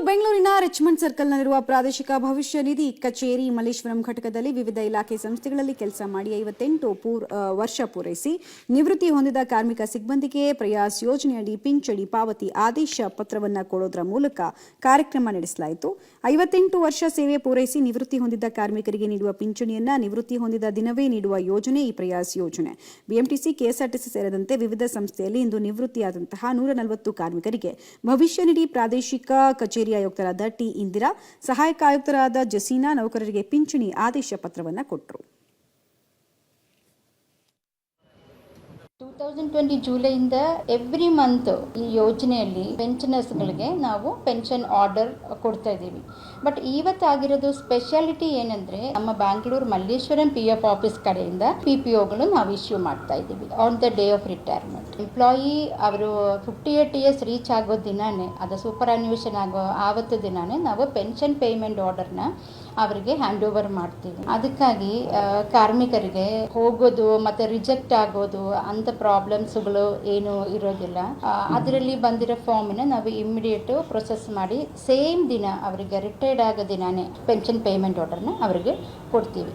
ಬೆಂಗಳೂರಿನ ರಿಚ್ಮಂಡ್ ಸರ್ಕಲ್ನಲ್ಲಿರುವ ಪ್ರಾದೇಶಿಕ ಭವಿಷ್ಯ ನಿಧಿ ಕಚೇರಿ ಮಲ್ಲೇಶ್ವರಂ ಘಟಕದಲ್ಲಿ ವಿವಿಧ ಇಲಾಖೆ ಸಂಸ್ಥೆಗಳಲ್ಲಿ ಕೆಲಸ ಮಾಡಿ 58 ವರ್ಷ ಪೂರೈಸಿ ನಿವೃತ್ತಿ ಹೊಂದಿದ ಕಾರ್ಮಿಕ ಸಿಬ್ಬಂದಿಗೆ ಪ್ರಯಾಸ್ ಯೋಜನೆಯಡಿ ಪಿಂಚಣಿ ಪಾವತಿ ಆದೇಶ ಪತ್ರವನ್ನು ಕೊಡೋದರ ಮೂಲಕ ಕಾರ್ಯಕ್ರಮ ನಡೆಸಲಾಯಿತು. 58 ವರ್ಷ ಸೇವೆ ಪೂರೈಸಿ ನಿವೃತ್ತಿ ಹೊಂದಿದ ಕಾರ್ಮಿಕರಿಗೆ ನೀಡುವ ಪಿಂಚಣಿಯನ್ನು ನಿವೃತ್ತಿ ಹೊಂದಿದ ದಿನವೇ ನೀಡುವ ಯೋಜನೆ ಈ ಪ್ರಯಾಸ್ ಯೋಜನೆ. ಬಿಎಂಟಿಸಿ, ಕೆಎಸ್ಆರ್ಟಿಸಿ ಸೇರಿದಂತೆ ವಿವಿಧ ಸಂಸ್ಥೆಯಲ್ಲಿ ಇಂದು ನಿವೃತ್ತಿಯಾದಂತಹ 140 ಕಾರ್ಮಿಕರಿಗೆ ಭವಿಷ್ಯ ನಿಧಿ ಪ್ರಾದೇಶಿಕ ಕಚೇರಿ ಆಯುಕ್ತರಾದ ಟಿ ಇಂದಿರಾ, ಸಹಾಯಕ ಆಯುಕ್ತರಾದ ಜಸೀನಾ ನೌಕರರಿಗೆ ಪಿಂಚಣಿ ಆದೇಶ ಪತ್ರವನ್ನು ಕೊಟ್ಟರು. 2020 ಜುಲೈಯಿಂದ ಎವ್ರಿ ಮಂತ್ ಈ ಯೋಜನೆಯಲ್ಲಿ ಪೆನ್ಷನರ್ಸ್ಗಳಿಗೆ ನಾವು ಪೆನ್ಷನ್ ಆರ್ಡರ್ ಕೊಡ್ತಾ ಇದ್ದೀವಿ. ಬಟ್ ಇವತ್ತಾಗಿರೋದು ಸ್ಪೆಷಾಲಿಟಿ ಏನಂದ್ರೆ, ನಮ್ಮ ಬ್ಯಾಂಗ್ಳೂರು ಮಲ್ಲೇಶ್ವರಂ PF ಆಫೀಸ್ ಕಡೆಯಿಂದ PPOಗಳು ನಾವು ಇಶ್ಯೂ ಮಾಡ್ತಾ ಇದ್ದೀವಿ on the day of retirement. Employee ಅವರು 58 ಇಯರ್ಸ್ ರೀಚ್ ಆಗೋ ದಿನಾನೇ, ಅದು ಸೂಪರ್ ಅನ್ಯೂಷನ್ ಆಗೋ ಆವತ್ತು ದಿನಾನೇ ನಾವು ಪೆನ್ಷನ್ ಪೇಮೆಂಟ್ ಆರ್ಡರ್ನ ಅವರಿಗೆ ಹ್ಯಾಂಡ್ ಓವರ್ ಮಾಡ್ತೀವಿ. ಅದಕ್ಕಾಗಿ ಕಾರ್ಮಿಕರಿಗೆ ಹೋಗೋದು ಮತ್ತೆ ರಿಜೆಕ್ಟ್ ಆಗೋದು ಅಂತ ಪ್ರಾಬ್ಲಮ್ಸ್ಗಳು ಏನು ಇರೋದಿಲ್ಲ. ಅದರಲ್ಲಿ ಬಂದಿರೋ ಫಾರ್ಮ್ನ ನಾವು ಇಮಿಡಿಯೇಟ್ ಪ್ರೊಸೆಸ್ ಮಾಡಿ ಸೇಮ್ ದಿನ ಅವರಿಗೆ ರಿಟೈರ್ಡ್ ಆಗೋ ದಿನಾನೇ ಪೆನ್ಷನ್ ಪೇಮೆಂಟ್ ಆರ್ಡರ್ನ ಅವರಿಗೆ ಕೊಡ್ತೀವಿ.